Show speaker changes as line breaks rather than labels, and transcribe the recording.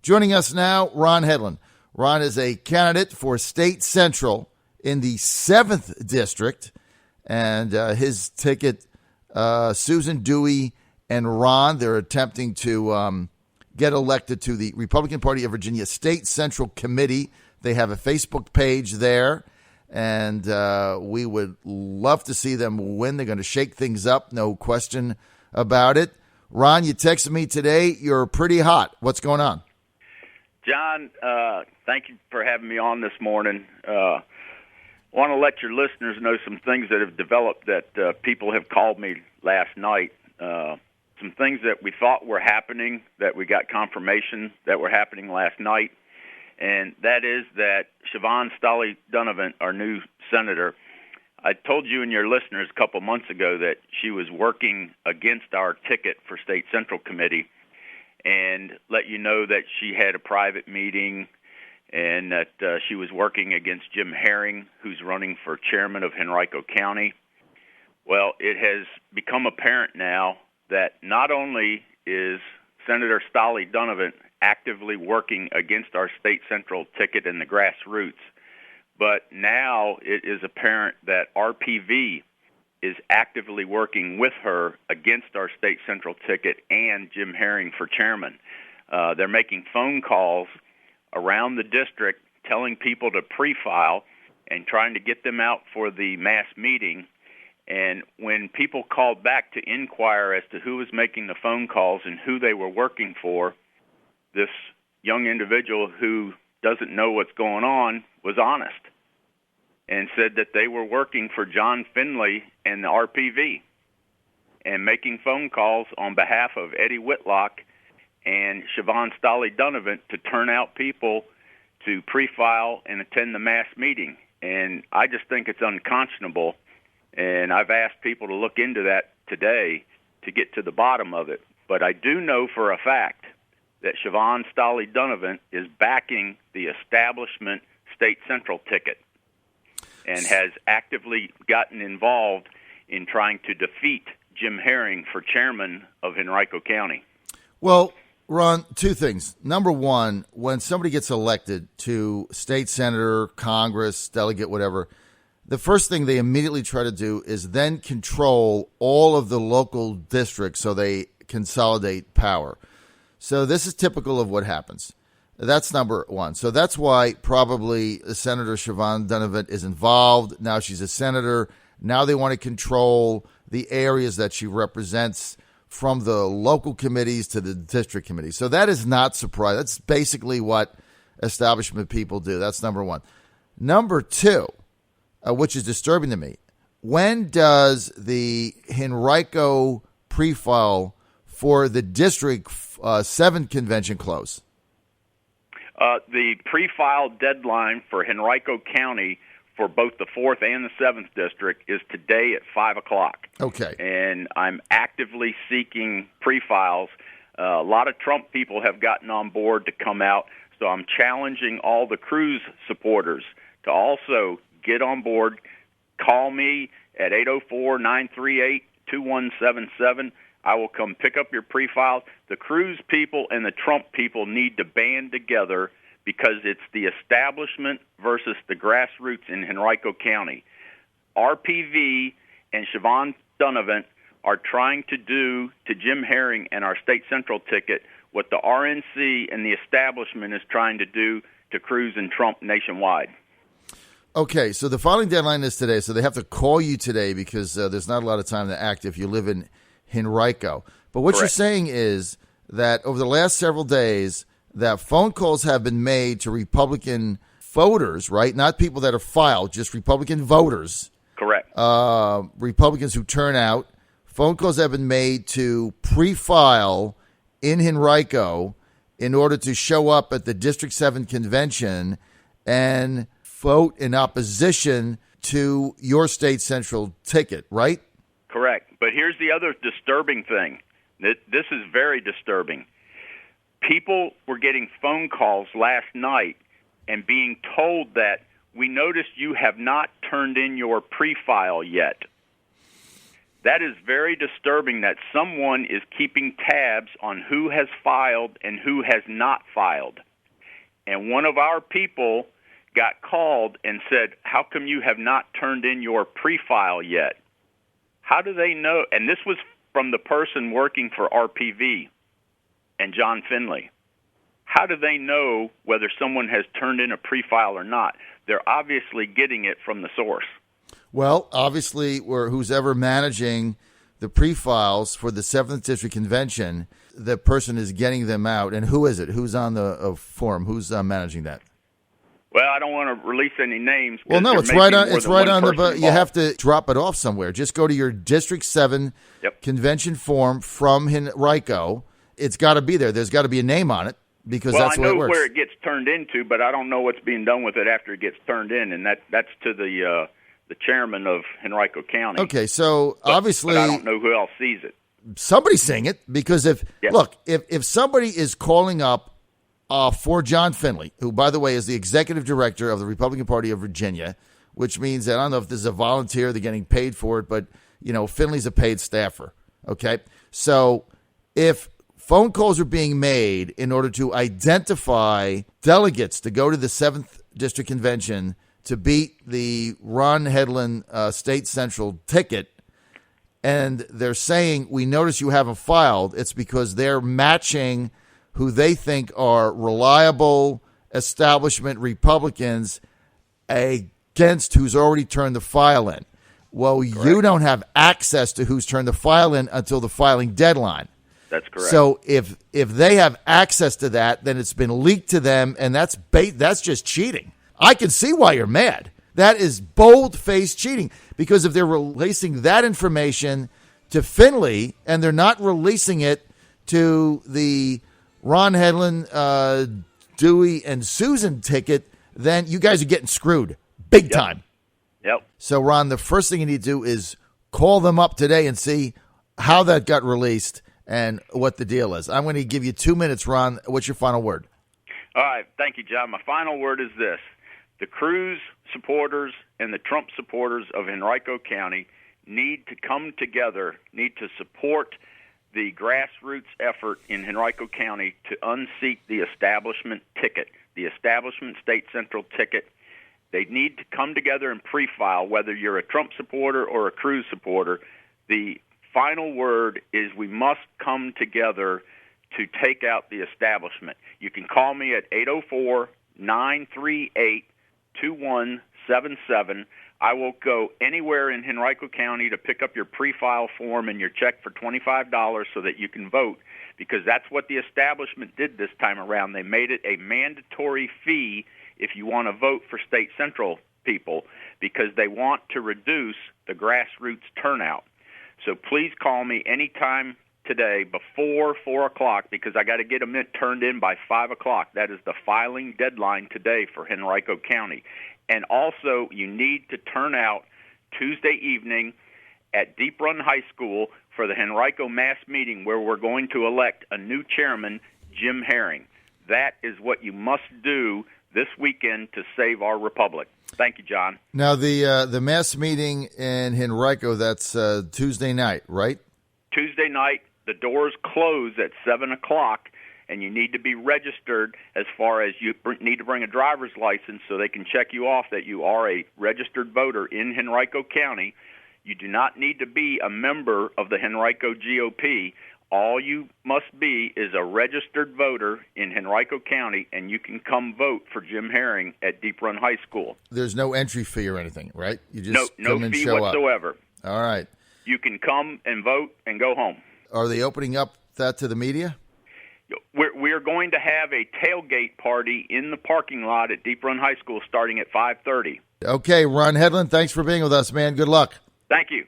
Joining us now, Ron Hedlund. Ron is a candidate for State Central in the 7th District, and his ticket, Susan Dewey and Ron, they're attempting to get elected to the Republican Party of Virginia State Central Committee. They have a Facebook page there, and we would love to see them win. They're going to shake things up, no question about it. Ron, you texted me today. You're pretty hot. What's going on?
John, thank you for having me on this morning. I want to let your listeners know some things that have developed that people have called me last night. Some things that we thought were happening that we got confirmation that were happening last night, and that is that Siobhan Stolle-Donovan, our new senator, I told you and your listeners a couple months ago that she was working against our ticket for State Central Committee, and let you know that she had a private meeting and that she was working against Jim Herring, who's running for chairman of Henrico County. Well, it has become apparent now that not only is Senator Stolle-Donovan actively working against our State Central ticket in the grassroots, but now it is apparent that RPV is actively working with her against our State Central ticket and Jim Herring for chairman. They're making phone calls around the district telling people to pre-file and trying to get them out for the mass meeting. And when people called back to inquire as to who was making the phone calls and who they were working for, this young individual who doesn't know what's going on was honest and said that they were working for John Finley and the RPV and making phone calls on behalf of Eddie Whitlock and Siobhan Stolle-Donovan to turn out people to pre-file and attend the mass meeting. And I just think it's unconscionable, and I've asked people to look into that today to get to the bottom of it. But I do know for a fact that Siobhan Stolle-Donovan is backing the establishment State Central ticket and has actively gotten involved in trying to defeat Jim Herring for chairman of Henrico County.
Well, Ron, two things. Number one, when somebody gets elected to state senator, Congress, delegate, whatever, the first thing they immediately try to do is then control all of the local districts so they consolidate power. So this is typical of what happens. That's number one. So that's why probably Senator Siobhan Donovan is involved. Now she's a senator. Now they want to control the areas that she represents from the local committees to the district committees. So that is not surprising. That's basically what establishment people do. That's number one. Number two, which is disturbing to me, when does the Henrico pre-file for the District 7 convention close?
The pre-file deadline for Henrico County for both the 4th and the 7th District is today at 5 o'clock.
Okay.
And I'm actively seeking pre-files. A lot of Trump people have gotten on board to come out, so I'm challenging all the Cruz supporters to also get on board. Call me at 804-938-2177. I will come pick up your pre-files. The Cruz people and the Trump people need to band together because it's the establishment versus the grassroots in Henrico County. RPV and Siobhan Donovan are trying to do to Jim Herring and our State Central ticket what the RNC and the establishment is trying to do to Cruz and Trump nationwide.
Okay, so the filing deadline is today, so they have to call you today because there's not a lot of time to act if you live in Henrico. But what You're saying is that over the last several days, that phone calls have been made to Republican voters, right? Not people that are filed, just Republican voters.
Correct.
Republicans who turn out. Phone calls have been made to pre-file in Henrico in order to show up at the District 7 convention and vote in opposition to your State Central ticket, right?
Correct. But here's the other disturbing thing. This is very disturbing. People were getting phone calls last night and being told that we noticed you have not turned in your pre-file yet. That is very disturbing that someone is keeping tabs on who has filed and who has not filed. And one of our people got called and said, how come you have not turned in your pre-file yet? How do they know? And this was from the person working for RPV and John Finley. How do they know whether someone has turned in a pre-file or not? They're obviously getting it from the source.
Well, obviously, who's ever managing the pre-files for the 7th District Convention, the person is getting them out. And who is it? Who's on the forum? Who's managing that?
Well, I don't want to release any names.
Well, no, it's right on. It's right on the. You have to drop it off somewhere. Just go to your District 7 convention form from Henrico. It's got to be there. There's got to be a name on it because that's the way it works.
I know where it gets turned into, but I don't know what's being done with it after it gets turned in, and that's to the chairman of Henrico County.
Okay, so obviously,
but I don't know who else sees it.
Somebody's seeing it because if somebody is calling up for John Finley, who, by the way, is the executive director of the Republican Party of Virginia, which means that I don't know if this is a volunteer, they're getting paid for it, but, Finley's a paid staffer, okay? So if phone calls are being made in order to identify delegates to go to the 7th District Convention to beat the Ron Hedlund State Central ticket, and they're saying, we notice you haven't filed, it's because they're matching who they think are reliable establishment Republicans against who's already turned the file in. Well, correct. You don't have access to who's turned the file in until the filing deadline.
That's correct.
So if they have access to that, then it's been leaked to them, and that's just cheating. I can see why you're mad. That is bold-faced cheating, because if they're releasing that information to Finley and they're not releasing it to the Ron Hedlund, Dewey, and Susan ticket, then you guys are getting screwed big time.
Yep.
So, Ron, the first thing you need to do is call them up today and see how that got released and what the deal is. I'm going to give you 2 minutes, Ron. What's your final word?
All right. Thank you, John. My final word is this. The Cruz supporters and the Trump supporters of Henrico County need to come together, need to support the grassroots effort in Henrico County to unseat the establishment ticket, the establishment state central ticket. They need to come together and pre-file, whether you're a Trump supporter or a Cruz supporter. The final word is we must come together to take out the establishment. You can call me at 804-938-2177. I will go anywhere in Henrico County to pick up your pre-file form and your check for $25 so that you can vote, because that's what the establishment did this time around. They made it a mandatory fee if you want to vote for state central people, because they want to reduce the grassroots turnout. So please call me anytime today before 4 o'clock, because I got to get them turned in by 5 o'clock. That is the filing deadline today for Henrico County. And also, you need to turn out Tuesday evening at Deep Run High School for the Henrico mass meeting, where we're going to elect a new chairman, Jim Herring. That is what you must do this weekend to save our republic. Thank you, John.
Now, the mass meeting in Henrico, that's Tuesday night, right?
Tuesday night. The doors close at 7 o'clock. And you need to be registered, as far as you need to bring a driver's license so they can check you off that you are a registered voter in Henrico County. You do not need to be a member of the Henrico GOP. All you must be is a registered voter in Henrico County, and you can come vote for Jim Herring at Deep Run High School.
There's no entry fee or anything, right? You just
no
come and
fee
show
whatsoever.
Up. All right.
You can come and vote and go home.
Are they opening up that to the media?
We're going to have a tailgate party in the parking lot at Deep Run High School starting at 5:30.
Okay, Ron Hedlund, thanks for being with us, man. Good luck.
Thank you.